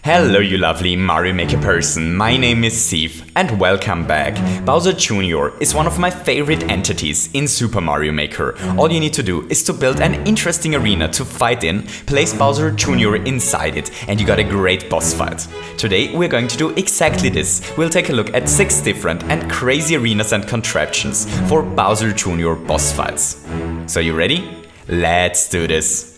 Hello you lovely Mario Maker person, my name is Steve and welcome back. Bowser Jr. is one of my favorite entities in Super Mario Maker. All you need to do is to build an interesting arena to fight in, place Bowser Jr. inside it and you got a great boss fight. Today we're going to do exactly this. We'll take a look at 6 different and crazy arenas and contraptions for Bowser Jr. boss fights. So you ready? Let's do this!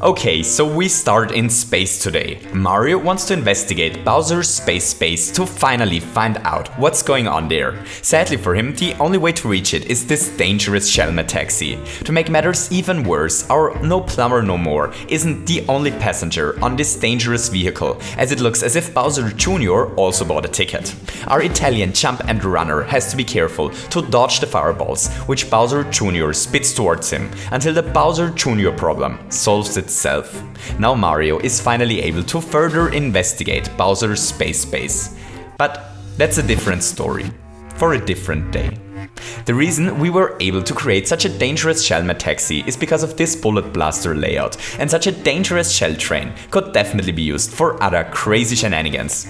Okay, so we start in space today. Mario wants to investigate Bowser's space to finally find out what's going on there. Sadly for him, the only way to reach it is this dangerous Shelmet taxi. To make matters even worse, our No Plumber No More isn't the only passenger on this dangerous vehicle, as it looks as if Bowser Jr. also bought a ticket. Our Italian jump and runner has to be careful to dodge the fireballs, which Bowser Jr. spits towards him, until the Bowser Jr. problem solves itself. Now Mario is finally able to further investigate Bowser's space base. But that's a different story, for a different day. The reason we were able to create such a dangerous Shelmet taxi is because of this bullet blaster layout, and such a dangerous shell train could definitely be used for other crazy shenanigans.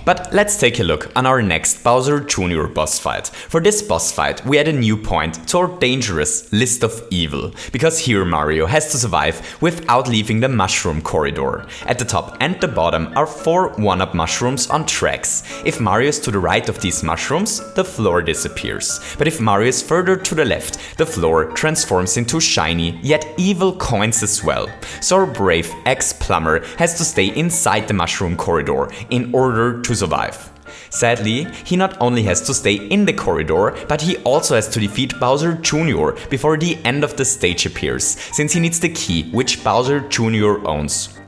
But let's take a look on our next Bowser Jr. boss fight. For this boss fight, we add a new point to our dangerous list of evil, because here Mario has to survive without leaving the mushroom corridor. At the top and the bottom are 4 one-up mushrooms on tracks. If Mario is to the right of these mushrooms, the floor disappears. But if Mario is further to the left, the floor transforms into shiny yet evil coins as well. So our brave ex-plumber has to stay inside the mushroom corridor in order to survive. Sadly, he not only has to stay in the corridor, but he also has to defeat Bowser Jr. before the end of the stage appears, since he needs the key which Bowser Jr. owns.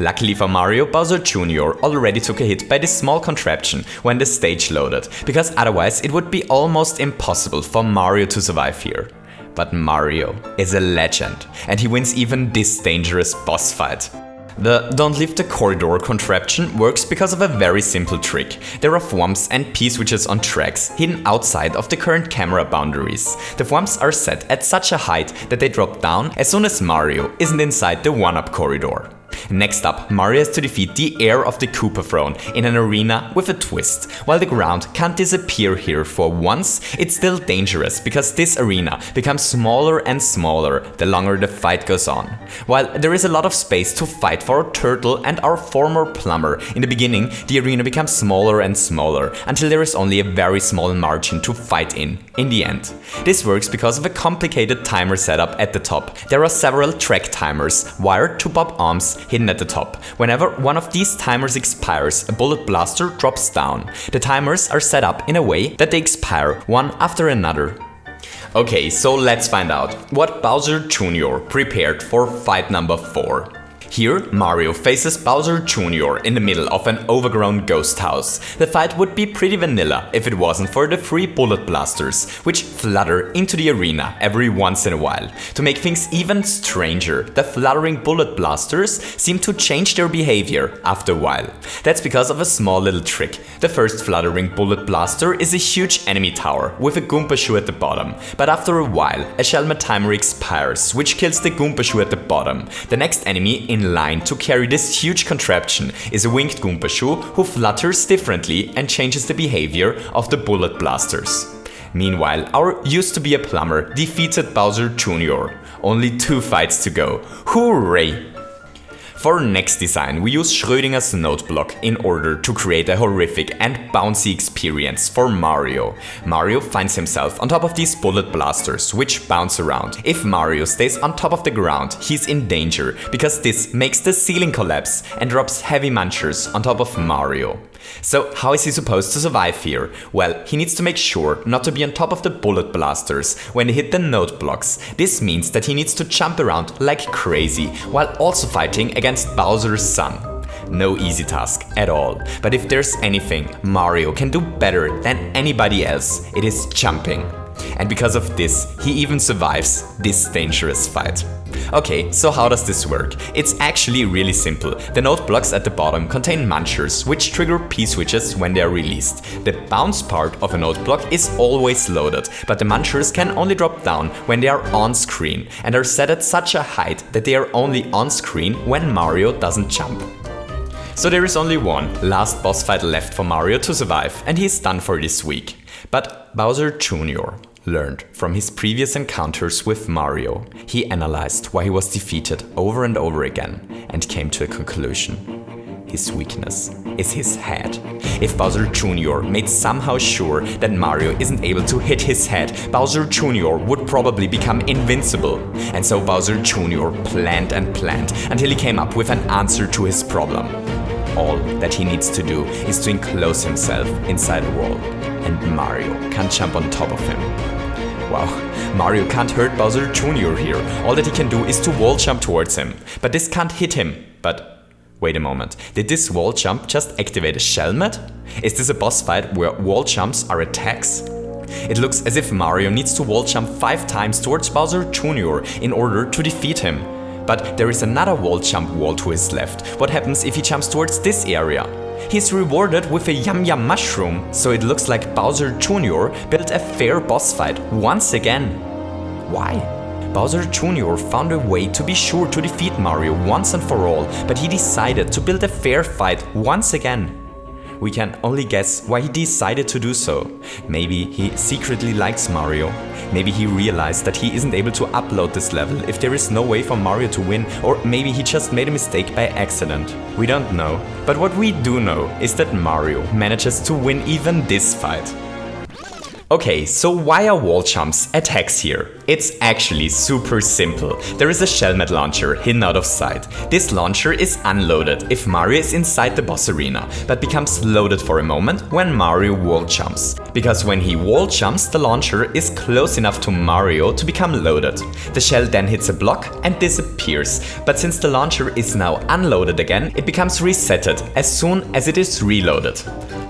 Luckily for Mario, Bowser Jr. already took a hit by this small contraption when the stage loaded, because otherwise it would be almost impossible for Mario to survive here. But Mario is a legend, and he wins even this dangerous boss fight. The Don't Leave the Corridor contraption works because of a very simple trick. There are thwomps and P-switches on tracks, hidden outside of the current camera boundaries. The thwomps are set at such a height that they drop down as soon as Mario isn't inside the one-up corridor. Next up, Mario has to defeat the heir of the Koopa Throne in an arena with a twist. While the ground can't disappear here for once, it's still dangerous because this arena becomes smaller and smaller the longer the fight goes on. While there is a lot of space to fight for our turtle and our former plumber, in the beginning the arena becomes smaller and smaller until there is only a very small margin to fight in the end. This works because of a complicated timer setup at the top. There are several track timers wired to pop arms hidden at the top. Whenever one of these timers expires, a bullet blaster drops down. The timers are set up in a way that they expire one after another. Okay, so let's find out what Bowser Jr. prepared for fight number 4. Here, Mario faces Bowser Jr. in the middle of an overgrown ghost house. The fight would be pretty vanilla if it wasn't for the 3 bullet blasters, which flutter into the arena every once in a while. To make things even stranger, the fluttering bullet blasters seem to change their behavior after a while. That's because of a small little trick. The first fluttering bullet blaster is a huge enemy tower with a Goomba shoe at the bottom, but after a while a Shelmet timer expires, which kills the Goomba shoe at the bottom. The next enemy in line to carry this huge contraption is a winged Goomba shoe who flutters differently and changes the behavior of the bullet blasters. Meanwhile, our used to be a plumber defeated Bowser Jr. Only 2 fights to go. Hooray! For our next design, we use Schrödinger's note block in order to create a horrific and bouncy experience for Mario. Mario finds himself on top of these bullet blasters, which bounce around. If Mario stays on top of the ground, he's in danger, because this makes the ceiling collapse and drops heavy munchers on top of Mario. So how is he supposed to survive here? Well, he needs to make sure not to be on top of the bullet blasters when they hit the note blocks. This means that he needs to jump around like crazy, while also fighting against Bowser's son. No easy task at all, but if there's anything Mario can do better than anybody else, it is jumping. And because of this, he even survives this dangerous fight. Okay, so how does this work? It's actually really simple. The node blocks at the bottom contain munchers, which trigger P-switches when they are released. The bounce part of a node block is always loaded, but the munchers can only drop down when they are on screen and are set at such a height that they are only on screen when Mario doesn't jump. So there is only one last boss fight left for Mario to survive, and he is done for this week. But Bowser Jr. learned from his previous encounters with Mario. He analyzed why he was defeated over and over again and came to a conclusion. His weakness is his head. If Bowser Jr. made somehow sure that Mario isn't able to hit his head, Bowser Jr. would probably become invincible. And so Bowser Jr. planned and planned until he came up with an answer to his problem. All that he needs to do is to enclose himself inside a wall, and Mario can't jump on top of him. Wow, Mario can't hurt Bowser Jr. here. All that he can do is to wall jump towards him. But this can't hit him. But wait a moment, did this wall jump just activate a Shelmet? Is this a boss fight where wall jumps are attacks? It looks as if Mario needs to wall jump 5 times towards Bowser Jr. in order to defeat him. But there is another wall jump wall to his left. What happens if he jumps towards this area? He's rewarded with a Yum Yum Mushroom, so it looks like Bowser Jr. built a fair boss fight once again. Why? Bowser Jr. found a way to be sure to defeat Mario once and for all, but he decided to build a fair fight once again. We can only guess why he decided to do so. Maybe he secretly likes Mario. Maybe he realized that he isn't able to upload this level if there is no way for Mario to win, or maybe he just made a mistake by accident. We don't know. But what we do know is that Mario manages to win even this fight. Okay, so why are wall jumps attacks here? It's actually super simple. There is a Shelmet launcher hidden out of sight. This launcher is unloaded if Mario is inside the boss arena, but becomes loaded for a moment when Mario wall jumps. Because when he wall jumps, the launcher is close enough to Mario to become loaded. The shell then hits a block and disappears, but since the launcher is now unloaded again, it becomes resetted as soon as it is reloaded.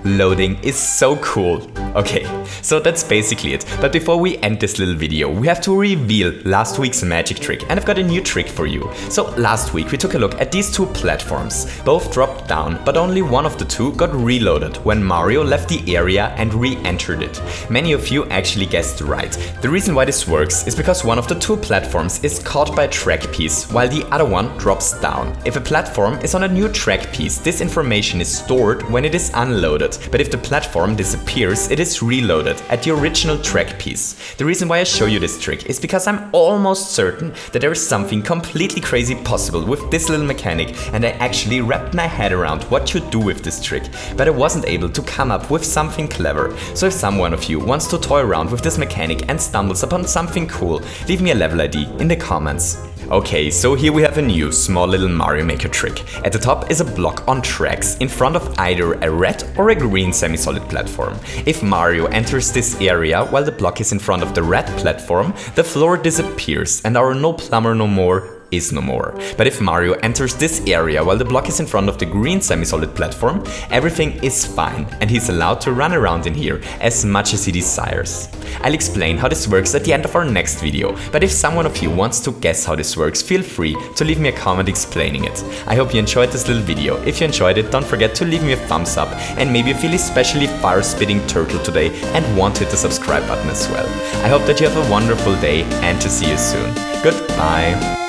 Loading is so cool. Okay, so that's basically it. But before we end this little video, we have to reveal last week's magic trick, and I've got a new trick for you. So last week we took a look at these 2 platforms. Both dropped down, but only one of the 2 got reloaded when Mario left the area and re-entered it. Many of you actually guessed right. The reason why this works is because one of the 2 platforms is caught by a track piece, while the other one drops down. If a platform is on a new track piece, this information is stored when it is unloaded. But if the platform disappears, it is reloaded at the original track piece. The reason why I show you this trick is because I'm almost certain that there is something completely crazy possible with this little mechanic, and I actually wrapped my head around what to do with this trick, but I wasn't able to come up with something clever. So if someone of you wants to toy around with this mechanic and stumbles upon something cool, leave me a level ID in the comments. Okay, so here we have a new small little Mario Maker trick. At the top is a block on tracks in front of either a red or a green semi-solid platform. If Mario enters this area while the block is in front of the red platform, the floor disappears and our No Plumber No More is no more. But if Mario enters this area while the block is in front of the green semi-solid platform, everything is fine and he's allowed to run around in here as much as he desires. I'll explain how this works at the end of our next video, but if someone of you wants to guess how this works, feel free to leave me a comment explaining it. I hope you enjoyed this little video. If you enjoyed it, don't forget to leave me a thumbs up, and maybe you feel especially fire-spitting turtle today and want to hit the subscribe button as well. I hope that you have a wonderful day and to see you soon. Goodbye!